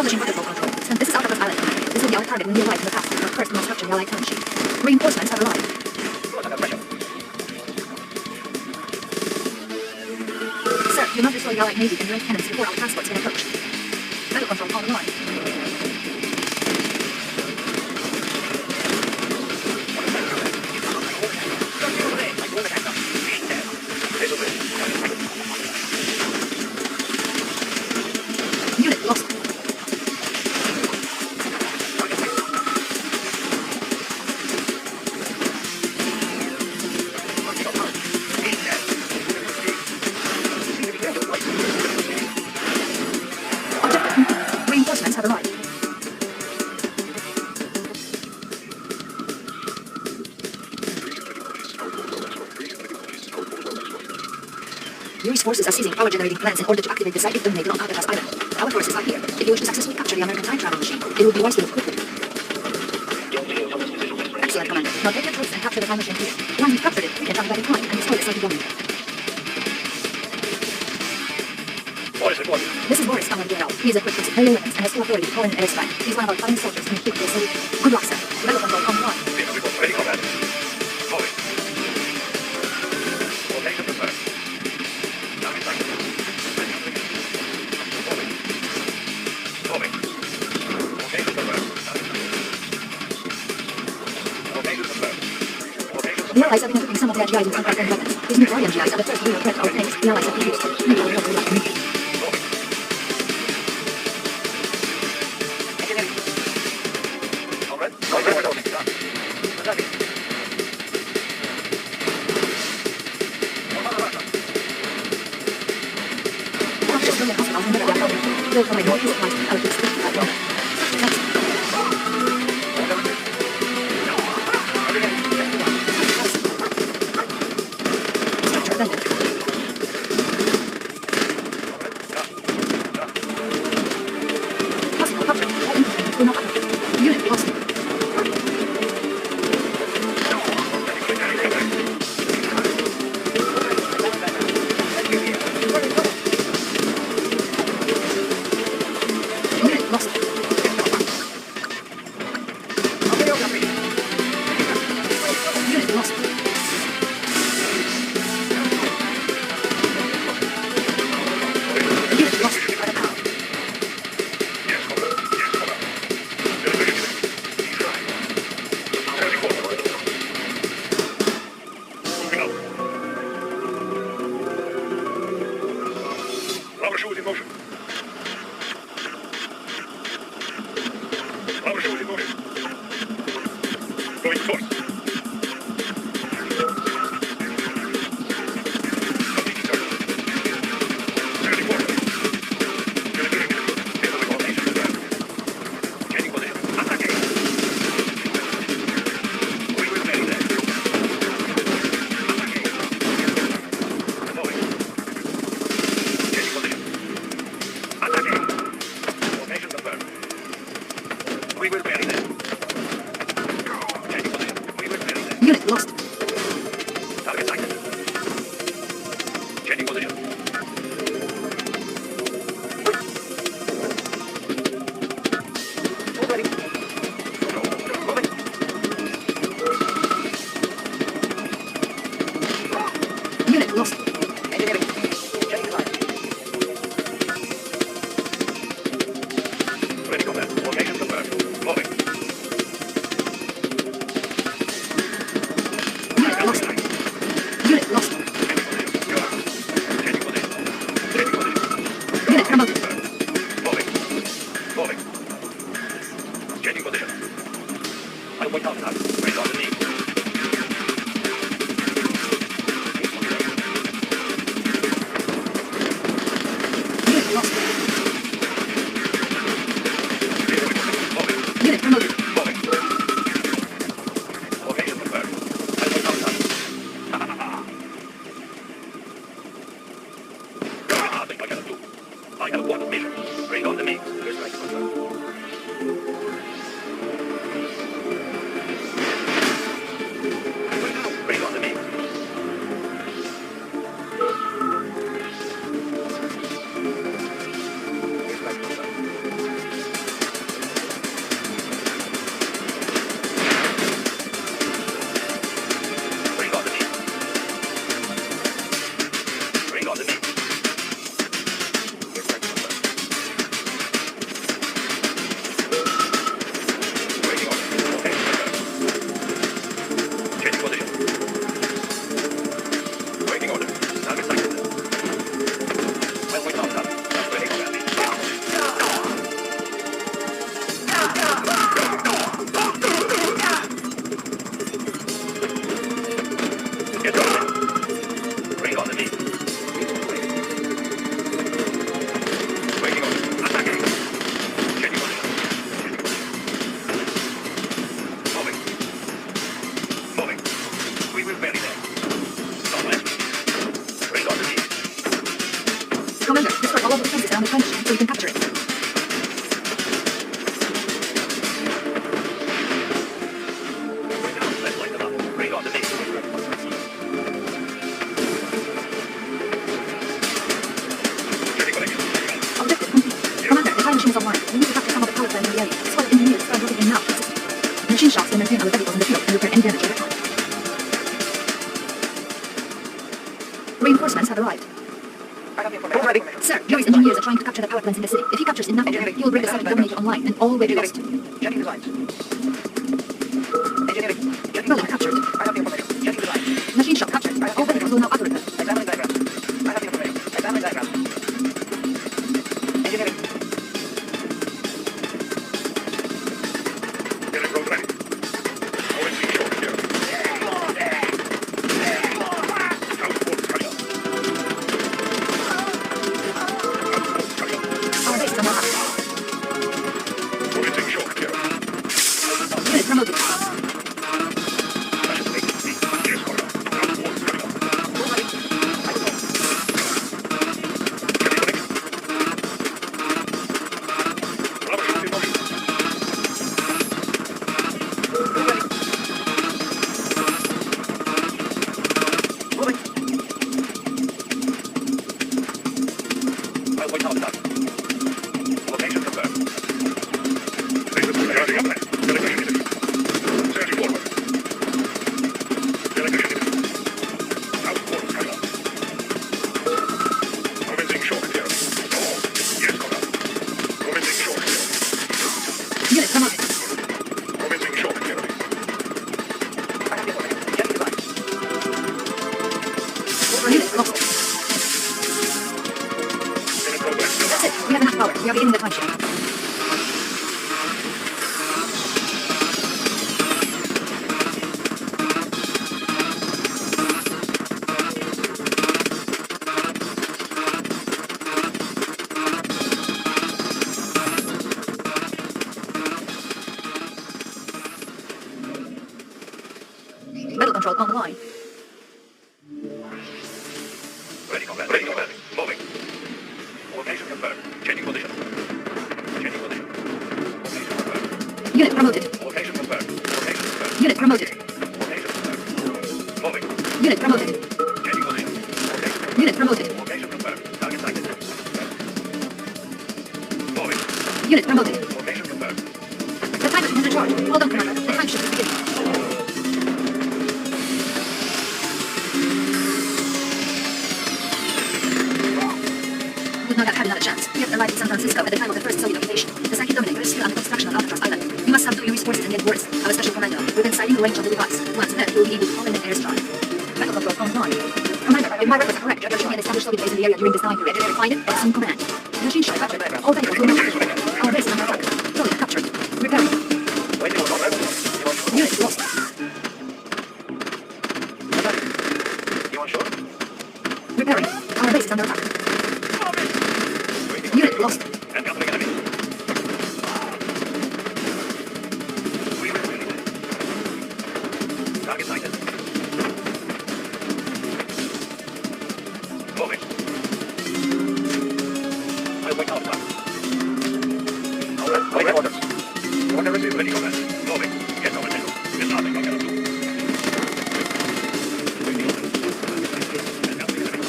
Establishing vertical control. This is Alphabet's island. This will be our target in real life in the past. But first, we must structure the Allied time machine. Reinforcements have arrived. Sir, do not destroy the Allied Navy and UN cannons before our transports can approach. Battle control online. Unit lost. Reinforcements have arrived. Yuri'S forces are seizing power-generating plants in order to activate the psychic dominator on Alcatraz Island. Our forces are here. If you wish to successfully capture the American time travel machine, it will be wise to move quickly. Excellent, Commander. Now take your troops and capture the time machine here. Once we've captured it, we can travel back in time and destroy the psychic dominator. This is Boris, Commander Yuri'S. He is equipped with superior weapons and has full authority to call in an airstrike. He's one of our finest soldiers and equipped with a salute. Good luck, sir. Battle control online. Ready, Commander. Moving. Location confirmed. Now in sight. Moving. Moving. Location confirmed. Location confirmed. The Allies have been equipping some of their GIs with anti-tank weapons. These new Guardian GIs are the first real threat to our tanks the Allies have produced. We will help you like them. They'll provide more supplies to allocate space to that one. Structure abandoned. Possible capture. All infantry will not operate. Unit lost. Unit lost. Target sighted. Changing position. Ready. Moving. Unit lost. Engineering. Changing line. Ready, combat. Location confirmed. Moving. Lost. Unit lost. Unit promoted. Moving. Moving. Changing position. I'll wait out now. Raise on the knee. Unit lost. Moving. Unit promoted. Moving. Location confirmed. I'll wait out now. I think I can do. I have one mission. Bring on the meat. Here's right confirmed. Bring on the meat. Here's right confirmed. Commander, destroy all of the places around the time machine so you can capture it. Let's light them up. Bring on the name. Checking connection. Objective complete. Commander, the time machine is online. We need to capture some of the power plants in the area. Squad of engineers start working in now. The machine shafts will maintain our vehicles in the field and repair any damage over time. Reinforcements have arrived. Already. Sir, Yuri'S engineers are trying to capture the power plants in the city. If he captures enough of them, he will bring the site dominator online and all will be lost. Checking designs. Engineering. Checking Building designs. captured. I have the information. Checking designs. Machine shop captured. All vehicles will now auto repair. Examining diagram. I have the information. Examining diagram. Engineering. Getting road ready. Orange short here. Transport carrier. Our base is on our back. Orange short here. Unit promoted. Special vacancy. Yes, corner. Transport carrier. Getting connection. Collaboration in motion. Moving. I'll wait out the time. Location confirmed. Status regarding upland. Delegation interview. Searching forward. Delegation interview. Transport carrier. Commencing short here. Oh, yes, corner. Commencing short here. Unit promoted. Commencing short here. I have the information. Checking designs. Unit lost. In progress. That's it. We have enough power. We are beginning the time shift. Battle control online. Ready, combat. Ready, combat. Moving. Location confirmed. Changing position. Changing position. Location confirmed. Unit promoted. Location confirmed. Location confirmed. Unit promoted. Location confirmed. Moving. Unit promoted. Changing position. Location confirmed. Unit promoted. Location confirmed. Target sighted. Moving. Unit promoted. Location confirmed. The time machine is recharged. Hold on, Commander. The time shift is beginning. Would not have had another chance. We have arrived in San Francisco at the time of the first Soviet occupation. The psychic dominator is still under construction on Alcatraz Island. We must subdue Yuri'S forces and get worse. Our special commando, within sighting range of the device. Once there, we will be able to call in an airstrike. Battle control online. Commander, if my records are correct, Judge an established Soviet base in the area during this time period. Find it, assume command. Machine shop captured. All vehicles will now captured. Our base is under attack. Building captured. Repairing. Waiting on order. Unit lost. You want short? Repairing. Our base is under attack. Unit lost. Encountering enemy. Target sighted. Moving. I'll wait out time. Waiting orders. Order received. Ready, combat. Moving. Get over middle. There's nothing I can do. Waiting orders. Encountering enemy.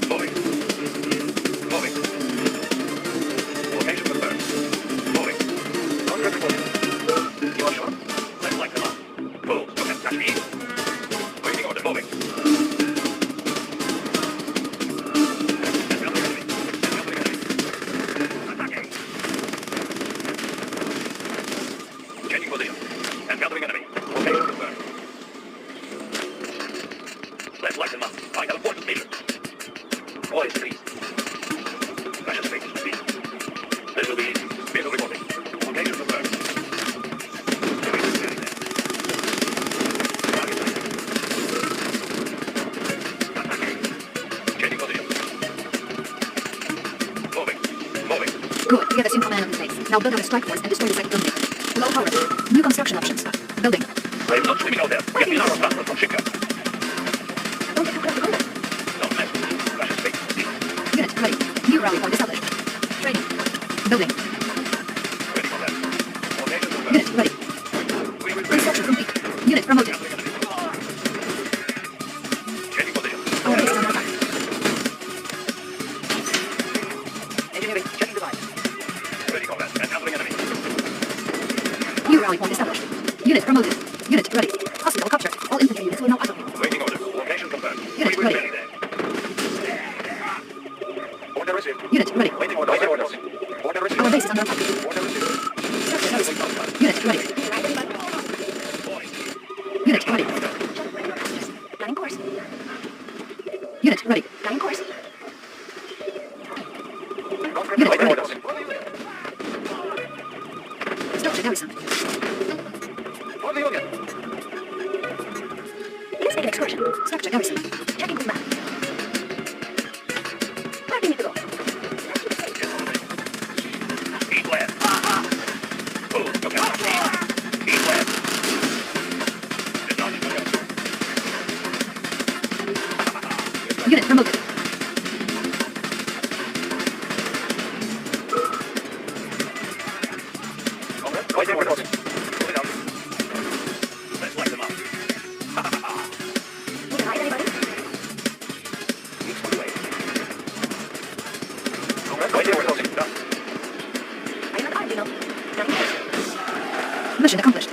Moving. Moving. Location confirmed. Moving. Don't get reported. You want short? Let's light them up. Pull. Look at touch me. Waiting order. Moving. Encountering enemy. Encountering enemy. Attacking. Changing position. Encountering enemy. Location confirmed. Let's light them up. Vital important mission. Voice please. Special space, please. This will be easy. Vehicle reporting. Location confirmed. Changing position. Moving. Moving. Good. We have assumed command of the base. Now build up a strike force and destroy the psychic dominator. Low power. New construction options. Building. I'm not swimming out there. Get me out of transport from shipyard. Don't get too close to building. Don't mess. Special space, please. Unit ready. New rally point established. Training. Building. Ready for that. Formation confirmed. Unit ready. We will Construction complete. Unit promoted. changing position. Our base is under attack. Engineering, checking design. Ready combat. Encountering enemy. New rally point established. Unit promoted. Unit ready. Hostile captured. All infantry units will now occupy. Waiting orders. Location confirmed. Unit We will ready. rally there. Order received. Unit ready. Waiting orders. Waiting orders. Order received. Our base is under attack. Order received. Structure garrison. Unit ready. Unit ready. Gunning course. Unit ready. Gunning course. Unit Waiting ready. orders. Structure garrison. For the Union. Let's make an excursion. Structure garrison. Checking this map. Where do we need to go? East west. Move. Look out. East west. Discharging. Look out. Unit promoted. Waiting orders. Moving up. Let's light them up. Need to hide anybody? East one way. Waiting orders. Done. I'm not armed, you know. Gunning course. Mission accomplished.